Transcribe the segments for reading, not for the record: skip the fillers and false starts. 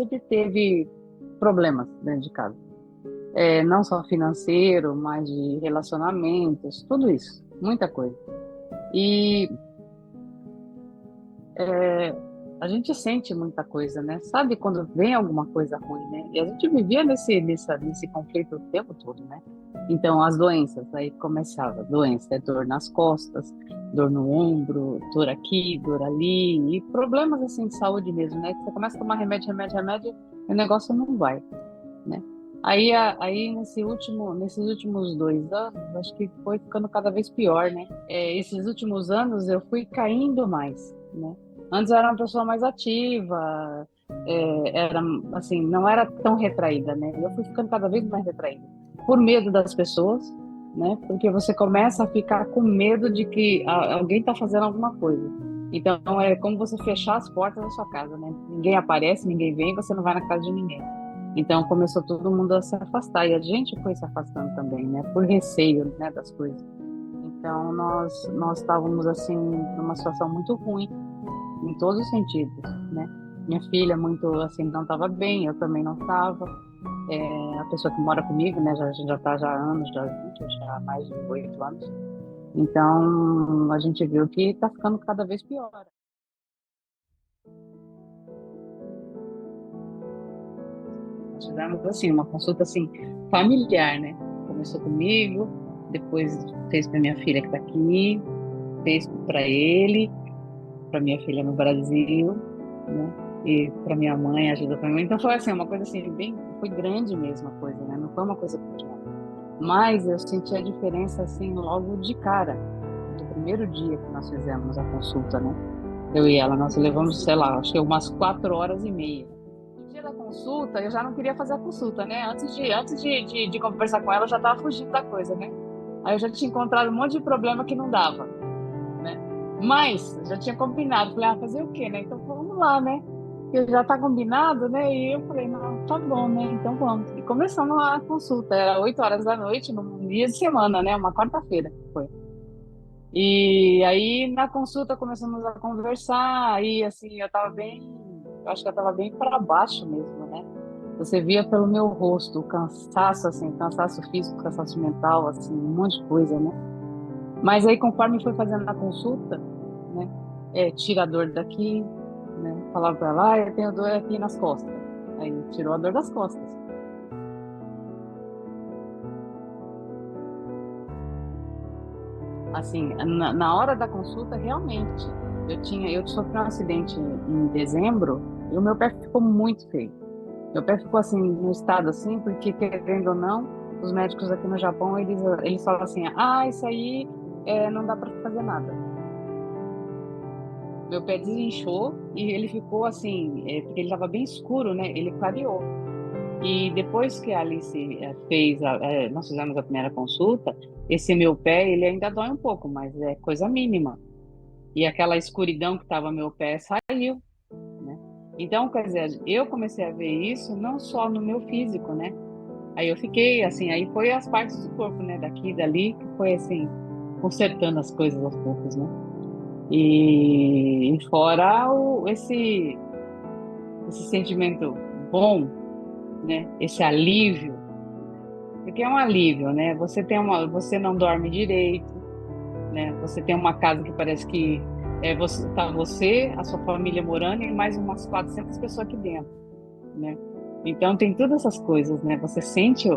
sempre teve problemas dentro de casa. Não só financeiro, mas de relacionamentos, tudo isso, muita coisa. E é, a gente sente muita coisa, né? Sabe quando vem alguma coisa ruim, né? E a gente vivia nesse conflito o tempo todo, né? Então, as doenças, aí começava, doença, dor nas costas, dor no ombro, dor aqui, dor ali, e problemas assim de saúde mesmo, né? Que você começa a tomar remédio, remédio, remédio, e o negócio não vai, né? Aí nesses últimos 2 anos, acho que foi ficando cada vez pior, né? Esses últimos anos eu fui caindo mais, né? Antes eu era uma pessoa mais ativa, era assim, não era tão retraída, né? Eu fui ficando cada vez mais retraída, por medo das pessoas, né? Porque você começa a ficar com medo de que alguém está fazendo alguma coisa. Então é como você fechar as portas da sua casa, né? Ninguém aparece, ninguém vem, você não vai na casa de ninguém. Então começou todo mundo a se afastar e a gente foi se afastando também, né? Por receio, né, das coisas. Então nós estávamos assim numa situação muito ruim em todos os sentidos, né? Minha filha muito assim não estava bem, eu também não estava. A pessoa que mora comigo, né, já a gente já está já há anos, já há mais de 8 anos. Então a gente viu que está ficando cada vez pior. Nós fizemos assim uma consulta assim familiar, né? Começou comigo, depois fez para minha filha que está aqui, fez para ele, para minha filha no Brasil, né? E para minha mãe, ajuda para minha mãe. Então foi assim, uma coisa assim, foi grande mesmo a coisa, né? Não foi uma coisa pequena. Mas eu senti a diferença assim logo de cara, do primeiro dia que nós fizemos a consulta, né? Eu e ela, nós levamos, sei lá, acho que umas 4 horas e meia. No dia da consulta, eu já não queria fazer a consulta, né? Antes de conversar com ela, eu já estava fugindo da coisa, né? Aí eu já tinha encontrado um monte de problema que não dava, né? Mas já tinha combinado, falei, fazer o quê, né? Então vamos lá, né? Porque já tá combinado, né? E eu falei, não, tá bom, né? Então vamos. E começamos a consulta, era 8 horas da noite, num dia de semana, né? Uma quarta-feira foi. E aí na consulta começamos a conversar, aí assim, eu acho que eu tava bem para baixo mesmo, né? Você via pelo meu rosto o cansaço, assim, cansaço físico, cansaço mental, assim, um monte de coisa, né? Mas aí, conforme foi fazendo a consulta, né, tira a dor daqui, né, falava para ela, eu tenho dor aqui nas costas. Aí tirou a dor das costas. Assim, na hora da consulta, realmente, eu sofri um acidente em dezembro e o meu pé ficou muito feio. Meu pé ficou assim, no estado assim, porque querendo ou não, os médicos aqui no Japão, eles falam assim, isso aí não dá para fazer nada. Meu pé desinchou e ele ficou assim, porque ele estava bem escuro, né? Ele clareou. E depois que a Alice nós fizemos a primeira consulta, esse meu pé, ele ainda dói um pouco, mas é coisa mínima. E aquela escuridão que estava no meu pé saiu, né? Então, quer dizer, eu comecei a ver isso não só no meu físico, né? Aí eu fiquei assim, aí foi as partes do corpo, né? Daqui, dali, que foi assim, consertando as coisas aos poucos, né? E fora esse sentimento bom, né? Esse alívio, porque é um alívio, né? Você não dorme direito, né? Você tem uma casa que parece que você, a sua família morando e mais umas 400 pessoas aqui dentro, né? Então tem todas essas coisas, né? Você sente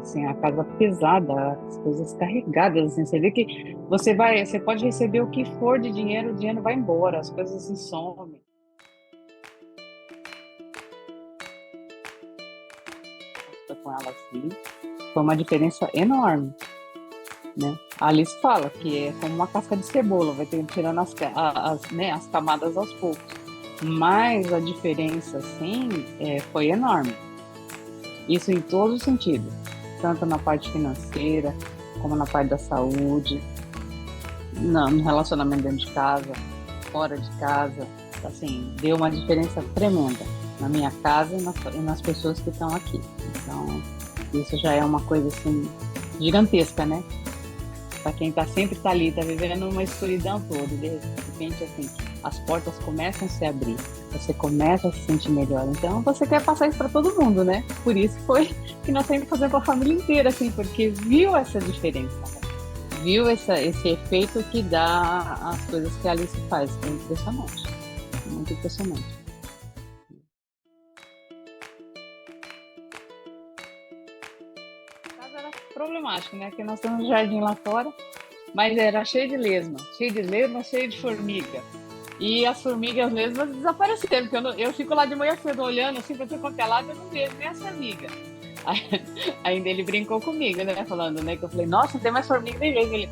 assim, a casa pesada, as coisas carregadas, assim, você vê que você pode receber o que for de dinheiro, o dinheiro vai embora, as coisas se somem. Com ela assim, foi uma diferença enorme, né? A Alice fala que é como uma casca de cebola, vai ter tirando né, as camadas aos poucos. Mas a diferença, assim, foi enorme. Isso em todos os sentidos, tanto na parte financeira, como na parte da saúde, no relacionamento dentro de casa, fora de casa. Assim, deu uma diferença tremenda na minha casa e nas pessoas que estão aqui. Então, isso já é uma coisa, assim, gigantesca, né? Para quem sempre tá ali, tá vivendo uma escuridão toda, e de repente, assim, as portas começam a se abrir. Você começa a se sentir melhor. Então, você quer passar isso para todo mundo, né? Por isso foi que nós temos que fazer com a família inteira, assim, porque viu essa diferença, né? Viu esse efeito que dá as coisas que a Alice faz. É impressionante. Muito impressionante. A casa era problemática, né? Porque nós temos um jardim lá fora, mas era cheio de lesma, cheio de formiga. E as formigas mesmas desapareceram, porque eu fico lá de manhã cedo olhando assim para ser qualquer lado, eu não vejo nem as formigas. Aí, ainda ele brincou comigo, né? Falando, né? Que eu falei, nossa, tem mais formiga nem vez. Ele,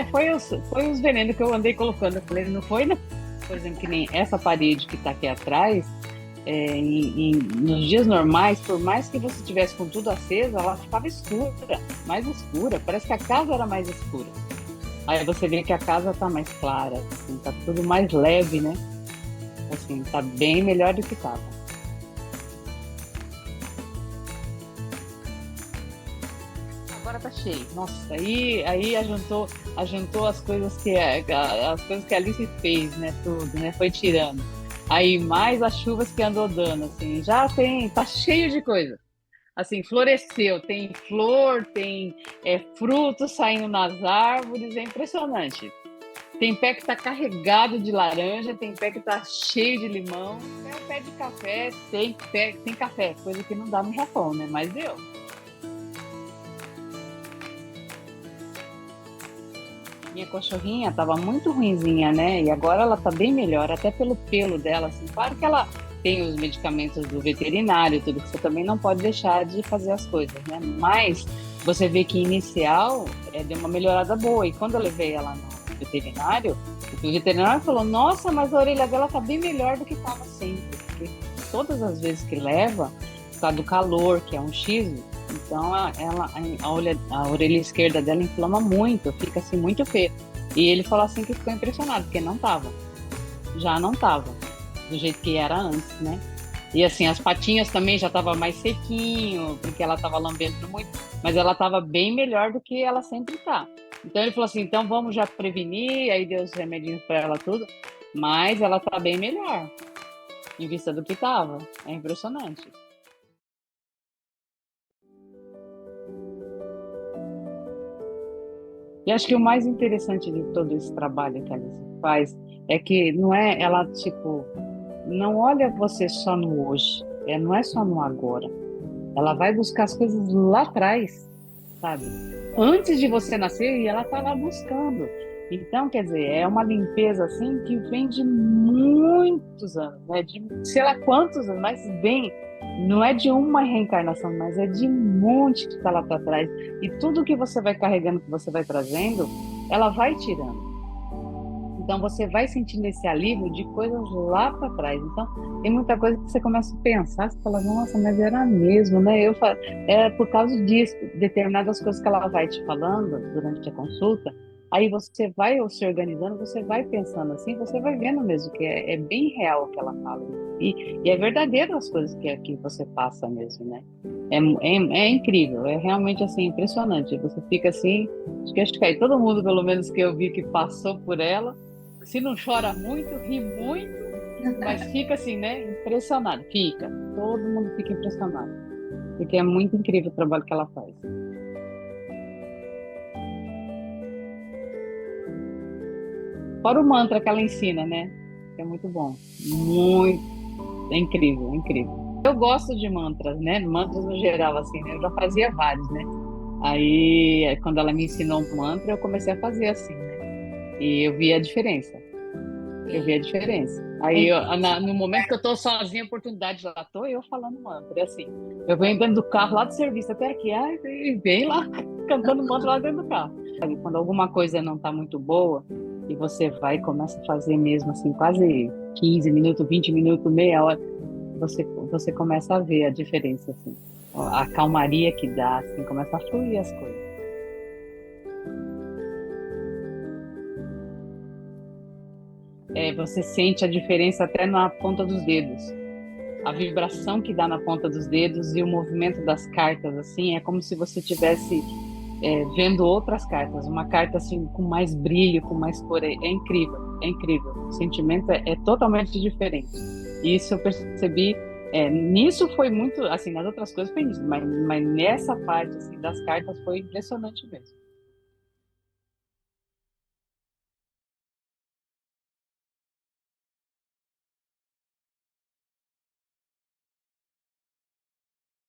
foi os venenos que eu andei colocando. Eu falei, não foi, não. Por exemplo, que nem essa parede que tá aqui atrás, nos dias normais, por mais que você tivesse com tudo aceso, ela ficava escura, mais escura. Parece que a casa era mais escura. Aí você vê que a casa tá mais clara, assim, tá tudo mais leve, né? Assim, tá bem melhor do que tava. Agora tá cheio. Nossa, aí ajuntou as coisas que a Alice fez, né? Tudo, né? Foi tirando. Aí mais as chuvas que andou dando, assim, tá cheio de coisa. Assim, floresceu, tem flor, tem frutos saindo nas árvores, é impressionante. Tem pé que está carregado de laranja, tem pé que está cheio de limão, tem pé de café, tem café, coisa que não dá no Japão, né? Mas deu. Minha cachorrinha estava muito ruinzinha, né? E agora ela está bem melhor, até pelo pelo dela, assim. Claro que ela tem os medicamentos do veterinário, tudo que você também não pode deixar de fazer as coisas, né? Mas você vê que inicial deu uma melhorada boa. E quando eu levei ela no veterinário, o veterinário falou: Nossa, mas a orelha dela tá bem melhor do que estava sempre. Porque todas as vezes que leva, por causa do calor, que é um X, então a orelha esquerda dela inflama muito, fica assim muito feio. E ele falou assim que ficou impressionado, porque não tava. Já não tava, do jeito que era antes, né? E assim, as patinhas também já tava mais sequinho, porque ela tava lambendo muito, mas ela tava bem melhor do que ela sempre tá. Então ele falou assim, então vamos já prevenir, aí deu os remedinhos para ela tudo, mas ela tá bem melhor, em vista do que tava. É impressionante. E acho que o mais interessante de todo esse trabalho que a Alice faz é que não é ela, tipo, não olha você só no hoje, não é só no agora. Ela vai buscar as coisas lá atrás, sabe? Antes de você nascer, e ela tá lá buscando. Então, quer dizer, é uma limpeza assim que vem de muitos anos, né? De sei lá quantos anos, mas vem, não é de uma reencarnação, mas é de um monte que está lá para trás. E tudo que você vai carregando, que você vai trazendo, ela vai tirando. Então você vai sentindo esse alívio de coisas lá para trás. Então tem muita coisa que você começa a pensar, você fala, nossa, mas era mesmo, né? É por causa disso, determinadas coisas que ela vai te falando durante a consulta, aí você vai se organizando, você vai pensando assim, você vai vendo mesmo que é bem real o que ela fala. E é verdadeiro as coisas que você passa mesmo, né? É incrível, é realmente assim impressionante. Você fica assim, acho que aí todo mundo, pelo menos que eu vi que passou por ela, se não chora muito, ri muito, mas fica assim, né? Impressionado. Fica. Todo mundo fica impressionado. Porque é muito incrível o trabalho que ela faz. Fora o mantra que ela ensina, né? Que é muito bom. Muito. É incrível, é incrível. Eu gosto de mantras, né? Mantras no geral, assim, né? Eu já fazia vários, né? Aí, quando ela me ensinou um mantra, eu comecei a fazer assim, né? E eu vi a diferença. Eu vi a diferença. Aí, no momento que eu tô sozinha, a oportunidade já tô eu falando mantra. É assim, eu venho dentro do carro, lá do serviço até aqui, e vem lá, cantando mantra lá dentro do carro. Sabe, quando alguma coisa não tá muito boa, e você vai e começa a fazer mesmo, assim, quase 15 minutos, 20 minutos, meia hora, você começa a ver a diferença, assim. A calmaria que dá, assim, começa a fluir as coisas. Você sente a diferença até na ponta dos dedos. A vibração que dá na ponta dos dedos e o movimento das cartas, assim, é como se você tivesse vendo outras cartas, uma carta assim com mais brilho, com mais cor, é incrível, é incrível. O sentimento é totalmente diferente. Isso eu percebi. Nisso foi muito, assim, nas outras coisas foi nisso, mas nessa parte assim, das cartas foi impressionante mesmo.